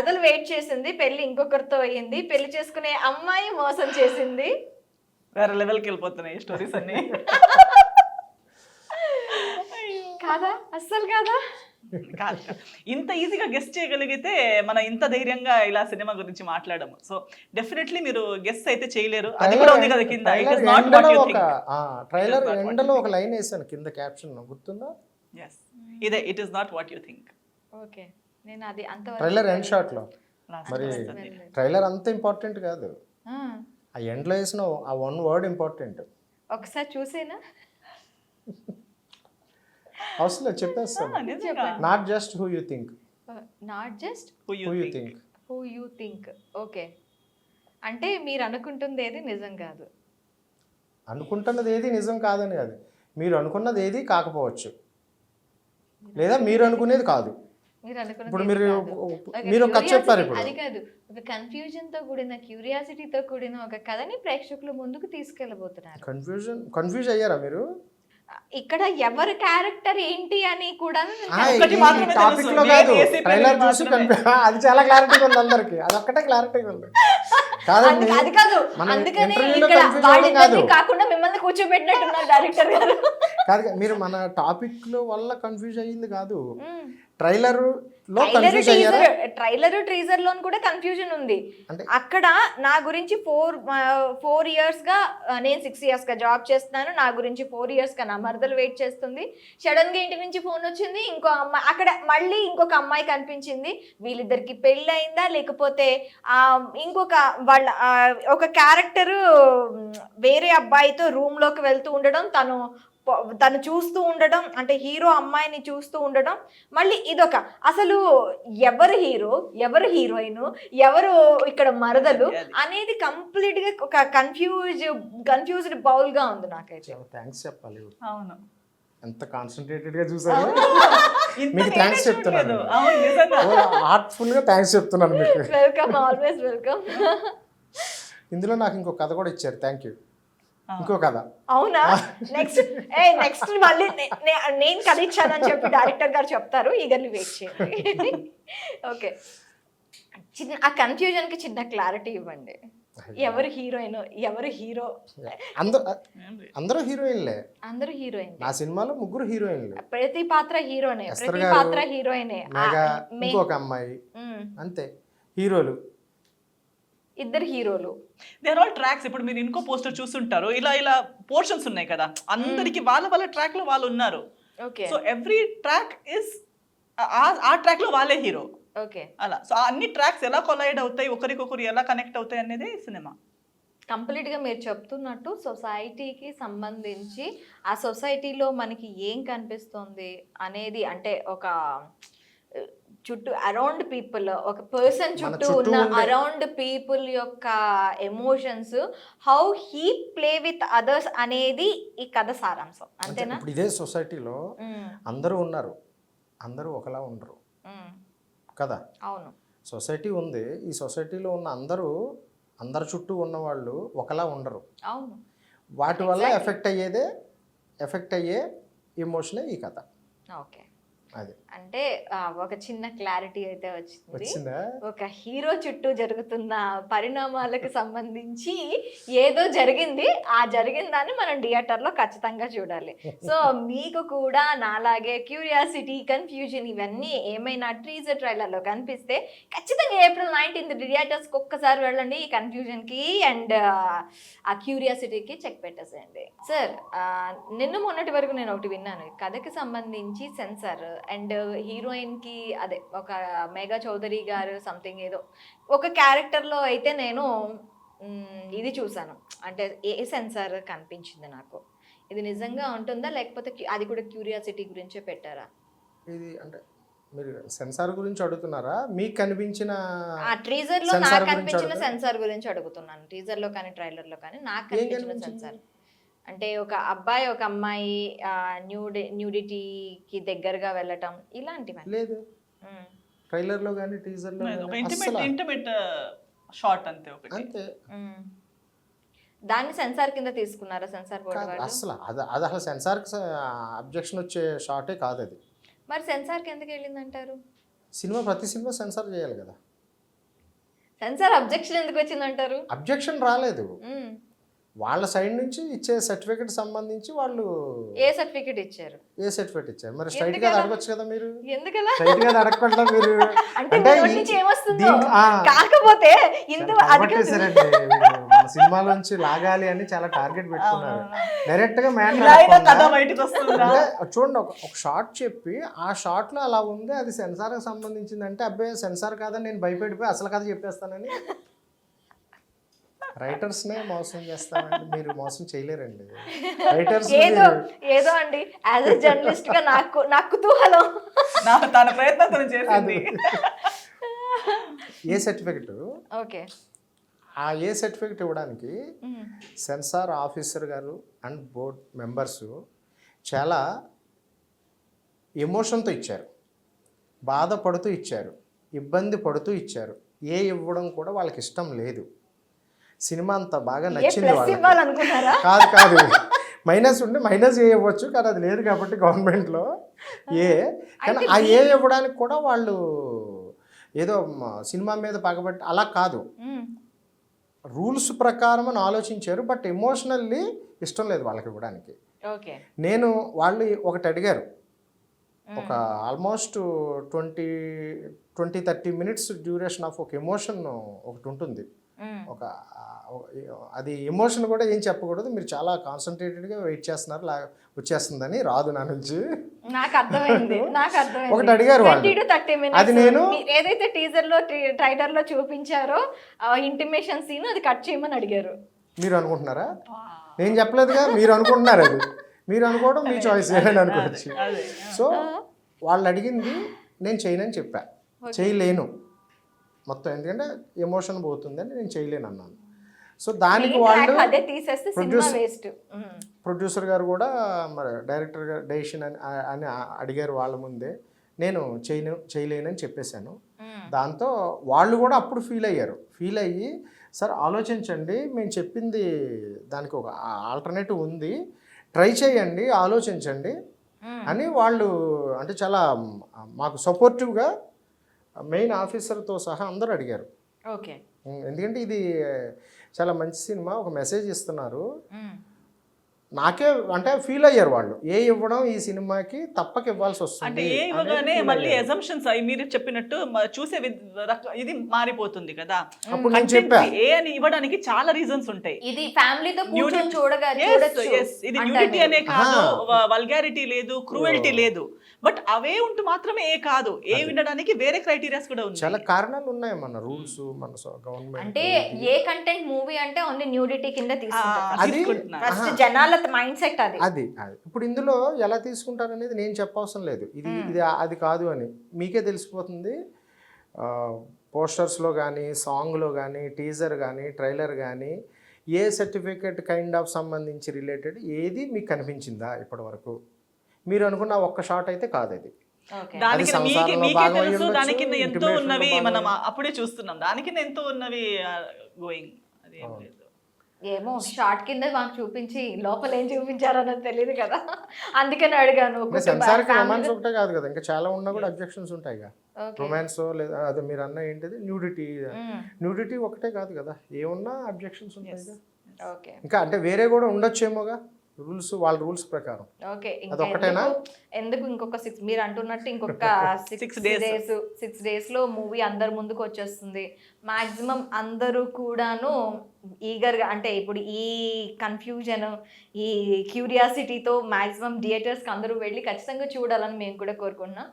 మరదలు వెయిట్ చేసింది, పెళ్లి ఇంకొకరితో అయ్యింది, పెళ్లి చేసుకునే అమ్మాయి మోసం చేసింది. వేరే లెవెల్కి వెళ్ళిపోతున్నాయి స్టోరీస్ అన్ని. కాదా? అస్సలు కాదా? కాదు. ఇంత ఈజీగా గెస్ట్ చేయగలిగితే మనం ఇంత ధైర్యంగా ఇలా సినిమా గురించి మాట్లాడము. సో డెఫినెట్లీ మీరు గెస్ట్ అయితే చేయలేరు. అది కూడా ఉంది కదా కింద. It is not what you think. Trailer ఎండ్లో ఒక లైన్ వేసాను కింద క్యాప్షన్, గుర్తుందా? yes ఇదే it is not what you think. Okay, నేను అది అంత ట్రైలర్ ఎండ్ షాట్ లో. మరి ట్రైలర్ అంత ఇంపార్టెంట్ కాదు, ఆ ఎండ్లో వేసిన ఆ వన్ వర్డ్ ఇంపార్టెంట్. ఒకసారి చూసేనా? అవసరం చెప్పేస్తాను. Not just who you think, not just who you think. Who you think. Okay, అంటే మీరు అనుకుంటుంది ఏది నిజం కాదు. అనుకుంటున్నది ఏది నిజం కాదని కాదు, మీరు అనుకున్నది ఏది కాకపోవచ్చు, లేదా మీరు అనుకునేది కాదు. మీరు ఇప్పుడు మీరు అనుకున్నది మీరు ఒక కథ చెప్పారు. ఇప్పుడు అది కాదు, ఒక కన్ఫ్యూజన్ తో కూడిన, క్యూరియాసిటీతో కూడిన ఒక కథని ప్రేక్షకుల ముందుకు తీసుకెళ్ళబోతున్నారు. కన్ఫ్యూజ్ అయ్యారా మీరు? ఇక్కడ ఎవరి క్యారెక్టర్ ఏంటి అని కూడా టాపిక్ లో కాదు, ట్రైలర్ చూసి అది చాలా క్లారిటీగా ఉంది అందరికి, అది ఒక్కటే క్లారిటీగా ఉంది. కాదండి, అది కాదు, అందుకనే ఇక్కడ వాళ్ళిద్దరిని కాకుండా మిమ్మల్ని కూర్చోబెట్టినట్టున్నారు డైరెక్టర్ గారు. కాదు, మీరు మన టాపిక్ లో వల్ల కన్ఫ్యూజ్ అయ్యింది కాదు, ట్రైలర్ లో కన్ఫ్యూజ్ అయ్యారా? ట్రైలర్ ట్రీజర్ లో కూడా కన్ఫ్యూజన్ ఉంది. అక్కడ నా గురించి 4 years గా, నేను 6 years గా జాబ్ చేస్తున్నాను, నా గురించి 4 years గా నా మరదలు వెయిట్ చేస్తుంది. సడన్ గా ఇంటి నుంచి ఫోన్ వచ్చింది, ఇంకో అమ్మాయి అక్కడ మళ్ళీ ఇంకొక అమ్మాయి కనిపించింది. వీళ్ళిద్దరికి పెళ్ళి అయిందా, లేకపోతే ఇంకొక వాళ్ళ ఒక క్యారెక్టర్ వేరే అబ్బాయితో రూమ్ లోకి వెళ్తూ ఉండడం, తను చూస్తూ ఉండడం, అంటే హీరో అమ్మాయిని చూస్తూ ఉండడం. మళ్ళీ ఇదొక, అసలు ఎవరు హీరో, ఎవరు హీరోయిన్, ఎవరు ఇక్కడ మరదలు అనేది కంప్లీట్ గా ఒక కన్ఫ్యూజ్డ్ బౌల్ గా ఉంది నాకైతే. థ్యాంక్స్ చెప్పాలి. అవును, ఎంత కాన్సన్ట్రేటెడ్ గా చూసారు. మీకు థ్యాంక్స్ చెప్తున్నాను, హార్ట్ఫుల్ గా థ్యాంక్స్ చెప్తున్నాను మీకు. Welcome, always welcome. ఇందులో నాకు ఇంకో కథ కూడా ఇచ్చారు, థ్యాంక్ యూ. ఇంకో కథ. అవునా? నెక్స్ట్ మళ్ళీ నేను కథ ఇచ్చానని చెప్పి డైరెక్టర్ గారు చెప్తారు, ఈగర్లీ వెయిట్ చేయండి. ఓకే, ఆ కన్ఫ్యూజన్ కి చిన్న క్లారిటీ ఇవ్వండి. ఎవరు హీరోయిన్, ఎవరు హీరో? అందరూ హీరోయిన్లే. అందరూ హీరోయిన్. నా సినిమాలో 3 హీరోయిన్లు. ప్రతి పాత్ర హీరోనే, ప్రతి పాత్ర హీరోయినే. ఇంకొక అమ్మాయి, అంతే హీరోలు. 2 హీరోలు. They are all tracks. ఇప్పుడు మీరు ఇంకో పోస్టర్ చూస్తుంటారు, ఇలా పోర్షన్స్ ఉన్నాయి కదా, అందరికి వాళ్ళ ట్రాక్ లో వాళ్ళు ఉన్నారు. Okay, so every track is ఆ ట్రాక్ లో వాళ్ళే హీరో. ఓకే, అలా. సో అన్ని ట్రాక్స్ ఎలా కొలైడ్ అవుతాయి, ఒకరికొకరు ఎలా కనెక్ట్ అవుతాయి అనేది సినిమా. కంప్లీట్ గా మీరు చెప్తున్నట్టు సొసైటీకి సంబంధించి, ఆ సొసైటీలో మనకి ఏం కనిపిస్తుంది అనేది, అంటే ఒక చుట్టూ అరౌండ్ పీపుల్, ఒక పర్సన్ చుట్టూ ఉన్న అరౌండ్ పీపుల్ యొక్క emotions, how he play with others అనేది ఈ కథ సారాంశం, అంతేనా? ఇదే సొసైటీలో అందరూ ఉన్నారు, అందరూ ఒకలా ఉండరు కదా. అవును, సొసైటీ ఉంది, ఈ సొసైటీలో ఉన్న అందరు చుట్టూ ఉన్న వాళ్ళు ఒకలా ఉండరు. అవును, వాటి వల్ల ఎఫెక్ట్ అయ్యే ఎమోషనే ఈ కథ. ఓకే, అది అంటే ఒక చిన్న క్లారిటీ అయితే వచ్చింది. ఒక హీరో చుట్టూ జరుగుతున్న పరిణామాలకు సంబంధించి ఏదో జరిగింది, ఆ జరిగిన దాన్ని మనం థియేటర్ లో ఖచ్చితంగా చూడాలి. సో మీకు కూడా నాలాగే క్యూరియాసిటీ, కన్ఫ్యూజన్ ఇవన్నీ ఏమైనా టీజర్ ట్రైలర్ లో కనిపిస్తే ఖచ్చితంగా April 19th థియేటర్స్ కి ఒక్కసారి వెళ్ళండి. ఈ కన్ఫ్యూజన్ కి అండ్ ఆ క్యూరియాసిటీకి చెక్ పెట్టేసేయండి. సార్, నిన్న మొన్నటి వరకు నేను ఒకటి విన్నాను, కథకి సంబంధించి సెన్సార్ అండ్ హీరోయిన్ కి, అదే ఒక మేఘా చౌదరి గారు సంథింగ్ ఏదో ఒక క్యారెక్టర్ లో అయితే నేను ఇది చూసాను, అంటే ఏ సెన్సార్ కనిపించింది నాకు. ఇది నిజంగా ఉంటుందా, లేకపోతే అది కూడా క్యూరియాసిటీ గురించే పెట్టారా? ఇది అంటే మీరు సెన్సార్ గురించి అడుగుతున్నారా, మీకు కనిపించిన ట్రీజర్ లో నాకు కనిపించిన సెన్సార్ గురించి అడుగుతున్నాను. టీజర్ లో కానీ ట్రైలర్ లో కానీ నాకు కనిపించిన సెన్సార్ అంటే ఒక అబ్బాయి ఒక అమ్మాయి న్యూడిటీకి దగ్గరగా వెళ్ళటం ఇలాంటివి లేదు. ట్రైలర్ లో కానీ టీజర్ లో ఇంటిమేట్ షాట్ అంతే ఒకటి. అంతే. దాన్ని సెన్సార్ కింద తీసుకున్నారా? సెన్సార్ బోర్డు వాళ్ళు అసలు సెన్సార్ అబ్జెక్షన్ వచ్చే షాటే కాదు అది. మరి సెన్సార్ కి ఎందుకు వెళ్ళిందంటారు? ప్రతి సినిమా సెన్సార్ చేయాలి కదా. సెన్సార్ అబ్జెక్షన్ ఎందుకు వచ్చిందంటారు? అబ్జెక్షన్ రాలేదు, వాళ్ళ సైడ్ నుంచి ఇచ్చే సర్టిఫికెట్ సంబంధించి వాళ్ళు ఏ సర్టిఫికెట్ ఇచ్చారు? ఏ సర్టిఫికెట్ ఇచ్చారు? మరి స్ట్రైట్ గా అడగొచ్చు కదా మీరు, ఎందుకలా? స్ట్రైట్ గా అడగకుండా మీరు అంటే అంటే నోటి నుంచి ఏమొస్తుందో దీనికి- ఆ, కాకపోతే ఇంత చాలా అది కాదు. పట్టేశారండి వీళ్ళు. మన సినిమాలోంచి లాగాలి అని చాలా టార్గెట్ పెట్టుకున్నారు. డైరెక్ట్ గా మ్యాటర్ ఇలా అయినా కథ బయటకు వస్తుందా? అంటే చూడండి, ఒక షార్ట్ చెప్పి ఆ షార్ట్ లో అలా ఉంది, అది సెన్సార్ కి సంబంధించింది అంటే అబ్బాయి సెన్సార్ కాదని నేను భయపెడిపోయి అసలు కథ చెప్పేస్తానని రైటర్స్ నే మోసం చేస్తానండి. మీరు మోసం చేయలేరండి రైటర్స్. ఏదో అండి, యాజ్ ఎ జర్నలిస్ట్ గా నాకు కుతూహలం. తన ప్రయత్నం తను చేసింది. ఏ సర్టిఫికెట్, ఓకే, ఆ ఏ సర్టిఫికెట్ ఇవ్వడానికి సెన్సార్ ఆఫీసర్ గారు అండ్ బోర్డ్ మెంబర్స్ చాలా ఎమోషన్తో ఇచ్చారు, బాధపడుతూ ఇచ్చారు, ఇబ్బంది పడుతూ ఇచ్చారు. ఏ ఇవ్వడం కూడా వాళ్ళకి ఇష్టం లేదు. సినిమా అంత బాగా నచ్చింది వాళ్ళకి. ఇవ్వాలనుకున్నారా? కాదు, మైనస్ ఉంటే మైనస్ ఏ ఇవ్వచ్చు, కానీ అది లేదు కాబట్టి గవర్నమెంట్లో ఏ. కానీ ఆ ఏ ఇవ్వడానికి కూడా వాళ్ళు ఏదో సినిమా మీద పగబట్టి అలా కాదు, రూల్స్ ప్రకారం అని ఆలోచించారు. బట్ ఎమోషనల్లీ ఇష్టం లేదు వాళ్ళకి ఇవ్వడానికి. ఓకే, నేను వాళ్ళు ఒకటి అడిగారు, ఒక ఆల్మోస్ట్ 20-30 మినిట్స్ డ్యూరేషన్ ఆఫ్ ఒక ఎమోషన్ ఒకటి ఉంటుంది. ఒక అది ఎమోషన్ కూడా ఏం చెప్పకూడదు, మీరు చాలా కాన్సన్ట్రేటెడ్గా వెయిట్ చేస్తున్నారు, వచ్చేస్తుందని రాదు నా నుంచి. నాకు అర్థమైంది. ఒకటి అడిగారు వాళ్ళు, 20 to 30 minutes అది నేను ఏదైతే టీజర్ లో ట్రైలర్ లో చూపించారో ఇంటిమేషన్ సీన్ అది కట్ చేయమని అడిగారు. మీరు అనుకుంటున్నారా? నేను చెప్పలేదుగా, మీరు అనుకుంటున్నారు. అది మీరు అనుకోవడం మీ చాయిస్ అని అనుకోవచ్చు. సో వాళ్ళు అడిగింది నేను చేయనని చెప్పా, చేయలేను మొత్తం, ఎందుకంటే ఎమోషన్ పోతుందని నేను చేయలేను అన్నాను. సో దానికి వాళ్ళు అదే తీసేస్తే సినిమా వేస్ట్. ప్రొడ్యూసర్ గారు కూడా మరి డైరెక్టర్ గారు డెసిషన్ అని అడిగారు వాళ్ళ ముందే. నేను చేయలేనని చెప్పేశాను. దాంతో వాళ్ళు కూడా అప్పుడు ఫీల్ అయ్యి సార్ ఆలోచించండి, మేము చెప్పింది దానికి ఒక ఆల్టర్నేటివ్ ఉంది, ట్రై చేయండి, ఆలోచించండి అని వాళ్ళు అంటే చాలా మాకు సపోర్టివ్గా మెయిన్ ఆఫీసర్తో సహా అందరూ అడిగారు. ఓకే, ఎందుకంటే ఇది చాలా మంచి సినిమా, ఒక మెసేజ్ ఇస్తున్నారు. నాకే అంటే ఫీల్ అయ్యారు వాళ్ళు, ఏ ఇవ్వడం ఈ సినిమాకి తప్పక ఇవ్వాల్సి వస్తుంది అంటే ఏ ఇవ్వగానే మళ్ళీ అజంప్షన్స్ అవి మీరు చెప్పినట్టు చూసే ఇది మారిపోతుంది కదా. అప్పుడు నేను చెప్పా, ఏ అని ఇవ్వడానికి చాలా రీజన్స్ ఉంటాయి. ఇది ఫ్యామిలీతో కూర్చొని ఇది న్యూడిటీ అనే కాదు, వల్గారిటీ లేదు, క్రూయల్టీ లేదు, బట్ అవే ఉంటూ మాత్రమే ఏ కాదు, ఏ వినడానికి వేరే క్రైటీరియాస్ కూడా ఉన్నాయి. చాలా కారణాలు ఉన్నాయి మన రూల్స్, మన గవర్నమెంట్. అంటే ఏ కంటెంట్ మూవీ అంటే ఓన్లీ న్యూడిటీ కింద అది తీసుకుంటారు జనాల మైండ్ సెట్. అది ఇప్పుడు ఇందులో ఎలా తీసుకుంటారు అనేది నేను చెప్పవసరం లేదు, ఇది అది కాదు అని మీకే తెలిసిపోతుంది. పోస్టర్స్లో కానీ, సాంగ్లో కానీ, టీజర్ కానీ, ట్రైలర్ కానీ, ఏ సర్టిఫికేట్ కైండ్ ఆఫ్ సంబంధించి రిలేటెడ్ ఏది మీకు కనిపించిందా ఇప్పటి వరకు? మీరు అనుకున్న ఒక్క షాట్ అయితే కాదు అది. దానికి దానికి ఎంతో ఉన్నవి మనం అప్పుడే చూస్తున్నాం, దానికి ఎంతో ఉన్నవి గోయింగ్. అది ఏం లేదు, ఏమో షార్ట్ కింద మాకు చూపించి లోపల ఏం చూపించారో అన్నది తెలియదు కదా, అందుకని అడిగాను. సెన్సార్ కి రొమాన్స్ ఒకటే కాదు కదా, ఇంకా చాలా ఉన్నా కూడా అబ్జెక్షన్స్ ఉంటాయి కదా. రొమాన్స్ లేదా అదే మీరు అన్న ఏంటిది న్యూడిటీ ఒకటే కాదు కదా, ఏమున్నా అబ్జెక్షన్స్ ఉంటాయి కదా. ఇంకా అంటే వేరే కూడా ఉండొచ్చేమోగా రూల్స్, వాళ్ళ రూల్స్ ప్రకారం. ఓకే, అదొకటేనా? ఎందుకు ఇంకొక 6 మీరు అంటున్నట్టు ఇంకొక 6 డేస్ లో మూవీ అందరి ముందుకు వచ్చేస్తుంది. మాక్సిమం అందరూ కూడాను ఈగర్గా, అంటే ఇప్పుడు ఈ కన్ఫ్యూజన్, ఈ క్యూరియాసిటీతో మాక్సిమం థియేటర్స్కి అందరూ వెళ్ళి ఖచ్చితంగా చూడాలని మేము కూడా కోరుకుంటున్నాం.